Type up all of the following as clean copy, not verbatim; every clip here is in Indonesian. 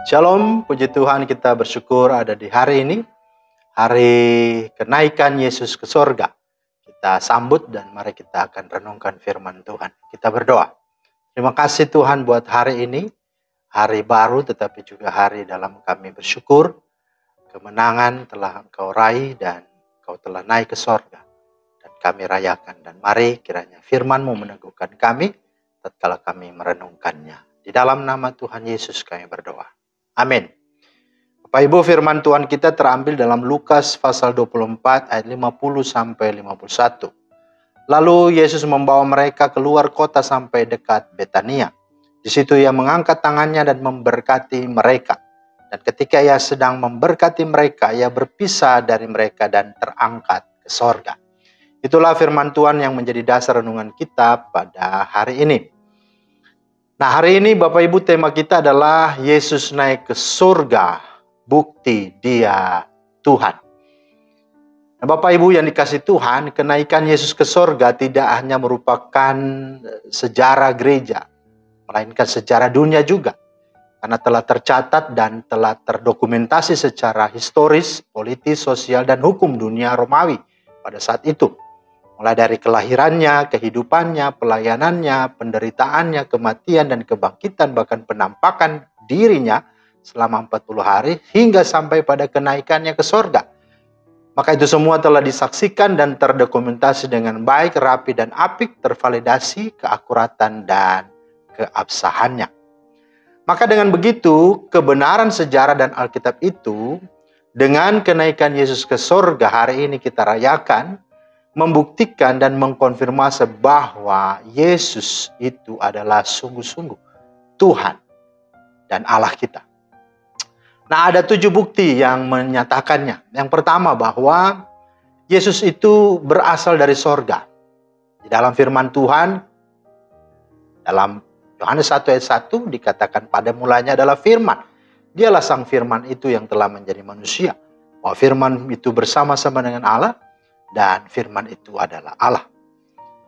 Shalom, puji Tuhan, kita bersyukur ada di hari ini, hari kenaikan Yesus ke surga. Kita sambut dan mari kita akan renungkan firman Tuhan. Kita berdoa. Terima kasih Tuhan buat hari ini, hari baru tetapi juga hari dalam kami bersyukur. Kemenangan telah Engkau raih dan Engkau telah naik ke surga. Dan kami rayakan dan mari kiranya firman-Mu meneguhkan kami tatkala kami merenungkannya. Di dalam nama Tuhan Yesus kami berdoa. Amin. Bapak Ibu, firman Tuhan kita terambil dalam Lukas pasal 24 ayat 50 sampai 51. Lalu Yesus membawa mereka keluar kota sampai dekat Betania. Di situ ia mengangkat tangannya dan memberkati mereka. Dan ketika ia sedang memberkati mereka, ia berpisah dari mereka dan terangkat ke sorga. Itulah firman Tuhan yang menjadi dasar renungan kita pada hari ini. Nah, hari ini Bapak Ibu tema kita adalah Yesus naik ke surga, bukti Dia Tuhan. Nah, Bapak Ibu yang dikasih Tuhan, kenaikan Yesus ke surga tidak hanya merupakan sejarah gereja, melainkan sejarah dunia juga. Karena telah tercatat dan telah terdokumentasi secara historis, politis, sosial, dan hukum dunia Romawi pada saat itu. Mulai dari kelahirannya, kehidupannya, pelayanannya, penderitaannya, kematian dan kebangkitan, bahkan penampakan dirinya selama 40 hari hingga sampai pada kenaikannya ke surga. Maka itu semua telah disaksikan dan terdokumentasi dengan baik, rapi dan apik, tervalidasi, keakuratan dan keabsahannya. Maka dengan begitu, kebenaran sejarah dan Alkitab itu dengan kenaikan Yesus ke surga hari ini kita rayakan, membuktikan dan mengkonfirmasi bahwa Yesus itu adalah sungguh-sungguh Tuhan dan Allah kita. Nah, ada 7 bukti yang menyatakannya. Yang pertama bahwa Yesus itu berasal dari sorga. Di dalam firman Tuhan, dalam Yohanes 1 ayat 1 dikatakan pada mulanya adalah firman. Dialah sang firman itu yang telah menjadi manusia. Bahwa firman itu bersama-sama dengan Allah. Dan firman itu adalah Allah.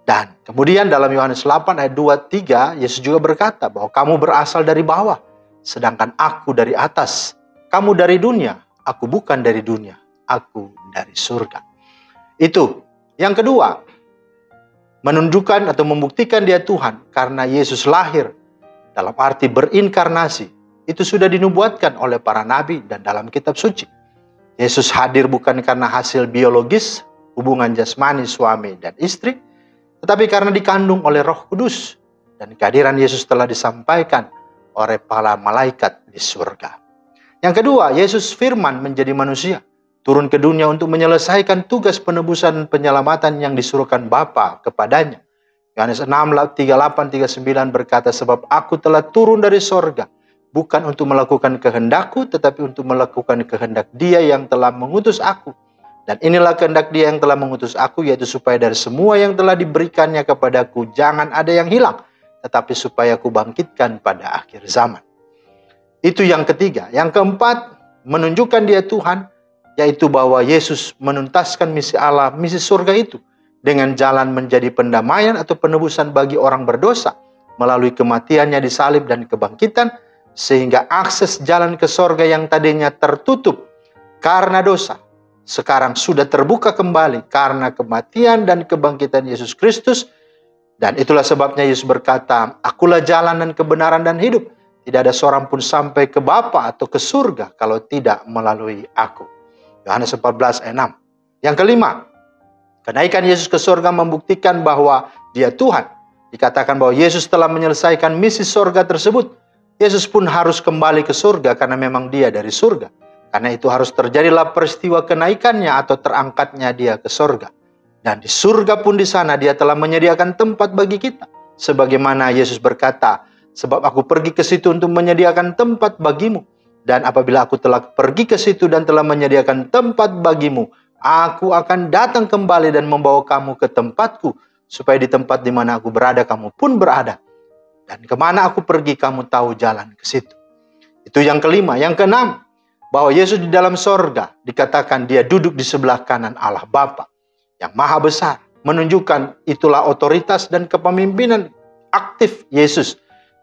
Dan kemudian dalam Yohanes 8 ayat 2-3, Yesus juga berkata bahwa kamu berasal dari bawah, sedangkan aku dari atas. Kamu dari dunia, aku bukan dari dunia, aku dari surga. Itu. Yang kedua, menunjukkan atau membuktikan Dia Tuhan karena Yesus lahir dalam arti berinkarnasi. Itu sudah dinubuatkan oleh para nabi dan dalam kitab suci. Yesus hadir bukan karena hasil biologis, hubungan jasmani suami dan istri, tetapi karena dikandung oleh Roh Kudus. Dan kehadiran Yesus telah disampaikan oleh para malaikat di surga. Yang kedua, Yesus firman menjadi manusia, turun ke dunia untuk menyelesaikan tugas penebusan penyelamatan yang disuruhkan Bapa kepadanya. Yohanes 6, 38-39 berkata, sebab aku telah turun dari sorga, bukan untuk melakukan kehendakku, tetapi untuk melakukan kehendak Dia yang telah mengutus aku. Dan inilah kehendak Dia yang telah mengutus aku, yaitu supaya dari semua yang telah diberikannya kepadaku, jangan ada yang hilang, tetapi supaya aku bangkitkan pada akhir zaman. Itu yang ketiga. Yang keempat, menunjukkan Dia Tuhan, yaitu bahwa Yesus menuntaskan misi Allah, misi surga itu, dengan jalan menjadi pendamaian atau penebusan bagi orang berdosa, melalui kematiannya di salib dan kebangkitan, sehingga akses jalan ke surga yang tadinya tertutup karena dosa, sekarang sudah terbuka kembali karena kematian dan kebangkitan Yesus Kristus. Dan itulah sebabnya Yesus berkata, akulah jalan dan kebenaran dan hidup. Tidak ada seorang pun sampai ke Bapa atau ke surga kalau tidak melalui aku. Yohanes 14 ayat 6. Yang kelima, kenaikan Yesus ke surga membuktikan bahwa Dia Tuhan. Dikatakan bahwa Yesus telah menyelesaikan misi surga tersebut. Yesus pun harus kembali ke surga karena memang Dia dari surga. Karena itu harus terjadilah peristiwa kenaikannya atau terangkatnya Dia ke surga. Dan di surga pun di sana Dia telah menyediakan tempat bagi kita. Sebagaimana Yesus berkata, sebab aku pergi ke situ untuk menyediakan tempat bagimu. Dan apabila aku telah pergi ke situ dan telah menyediakan tempat bagimu, aku akan datang kembali dan membawa kamu ke tempatku. Supaya di tempat di mana aku berada, kamu pun berada. Dan kemana aku pergi, kamu tahu jalan ke situ. Itu yang kelima. Yang keenam, bahwa Yesus di dalam sorga dikatakan Dia duduk di sebelah kanan Allah Bapa yang maha besar. Menunjukkan itulah otoritas dan kepemimpinan aktif Yesus.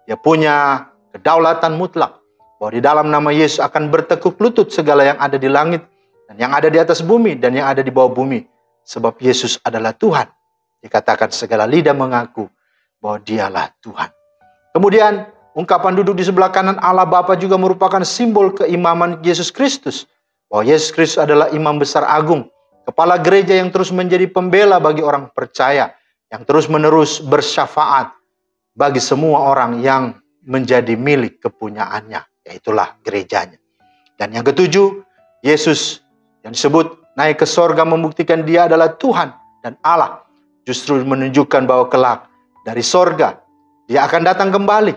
Dia punya kedaulatan mutlak. bahwa di dalam nama Yesus akan bertekuk lutut segala yang ada di langit, dan yang ada di atas bumi, dan yang ada di bawah bumi. Sebab Yesus adalah Tuhan. Dikatakan segala lidah mengaku bahwa dialah Tuhan. Kemudian ungkapan duduk di sebelah kanan Allah Bapa juga merupakan simbol keimaman Yesus Kristus. Bahwa Yesus Kristus adalah imam besar agung, kepala gereja yang terus menjadi pembela bagi orang percaya, yang terus-menerus bersyafaat bagi semua orang yang menjadi milik kepunyaannya, yaitulah gerejanya. Dan yang ketujuh, Yesus yang disebut naik ke sorga membuktikan dia adalah Tuhan dan Allah. Justru menunjukkan bahwa kelak dari sorga dia akan datang kembali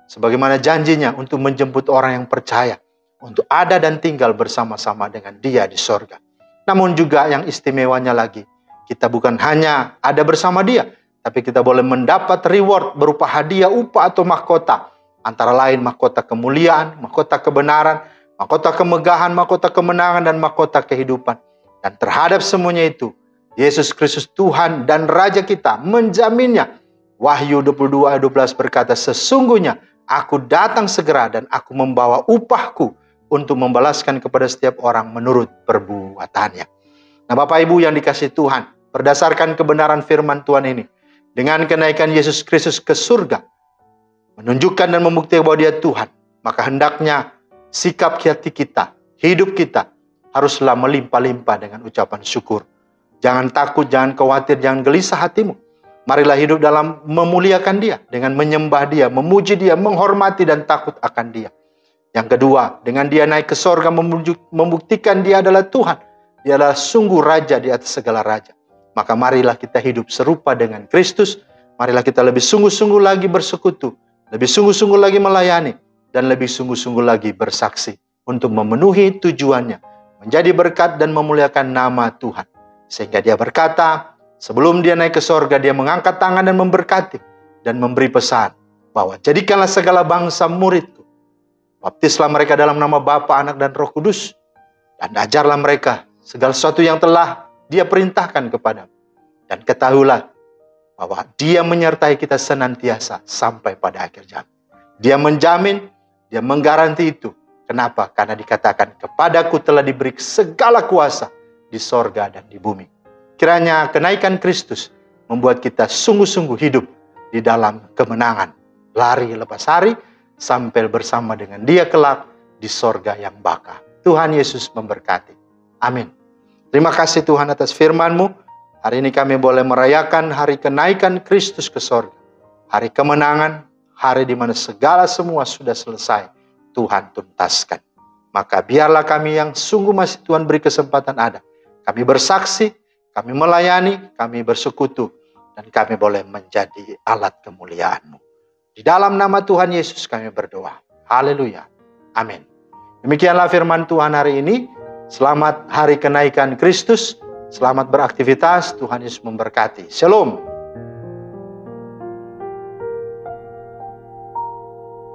sebagaimana janjinya untuk menjemput orang yang percaya untuk ada dan tinggal bersama-sama dengan dia di sorga. Namun juga yang istimewanya lagi, kita bukan hanya ada bersama dia, tapi kita boleh mendapat reward berupa hadiah, upah atau mahkota. Antara lain mahkota kemuliaan, mahkota kebenaran, mahkota kemegahan, mahkota kemenangan, dan mahkota kehidupan. Dan terhadap semuanya itu, Yesus Kristus Tuhan dan Raja kita menjaminnya. Wahyu 22 ayat 12 berkata, sesungguhnya aku datang segera dan aku membawa upahku untuk membalaskan kepada setiap orang menurut perbuatannya. Nah Bapak Ibu yang dikasihi Tuhan, berdasarkan kebenaran firman Tuhan ini, dengan kenaikan Yesus Kristus ke surga, menunjukkan dan membuktikan bahwa dia Tuhan, maka hendaknya sikap hati kita, hidup kita, haruslah melimpah-limpah dengan ucapan syukur. Jangan takut, jangan khawatir, jangan gelisah hatimu. Marilah hidup dalam memuliakan dia, dengan menyembah dia, memuji dia, menghormati dan takut akan dia. Yang kedua, dengan dia naik ke sorga membuktikan dia adalah Tuhan. Dia adalah sungguh Raja di atas segala raja. Maka marilah kita hidup serupa dengan Kristus. Marilah kita lebih sungguh-sungguh lagi bersekutu, lebih sungguh-sungguh lagi melayani, dan lebih sungguh-sungguh lagi bersaksi untuk memenuhi tujuannya, menjadi berkat dan memuliakan nama Tuhan. Sehingga dia berkata, sebelum dia naik ke sorga, dia mengangkat tangan dan memberkati dan memberi pesan bahwa jadikanlah segala bangsa muridku. Baptislah mereka dalam nama Bapa, Anak, dan Roh Kudus, dan ajarlah mereka segala sesuatu yang telah dia perintahkan kepadamu. Dan ketahuilah bahwa dia menyertai kita senantiasa sampai pada akhir zaman. Dia menjamin, dia menggaranti itu. Kenapa? Karena dikatakan kepadaku telah diberi segala kuasa di sorga dan di bumi. Kiranya kenaikan Kristus membuat kita sungguh-sungguh hidup di dalam kemenangan. Lari lepas hari sampai bersama dengan dia kelak di sorga yang baka. Tuhan Yesus memberkati. Amin. Terima kasih Tuhan atas firman-Mu. Hari ini kami boleh merayakan hari kenaikan Kristus ke sorga. Hari kemenangan, hari di mana segala semua sudah selesai. Tuhan tuntaskan. Maka biarlah kami yang sungguh masih Tuhan beri kesempatan ada. Kami bersaksi, kami melayani, kami bersekutu, dan kami boleh menjadi alat kemuliaan-Mu. Di dalam nama Tuhan Yesus kami berdoa. Haleluya. Amin. Demikianlah firman Tuhan hari ini. Selamat hari kenaikan Kristus. Selamat beraktivitas. Tuhan Yesus memberkati. Shalom.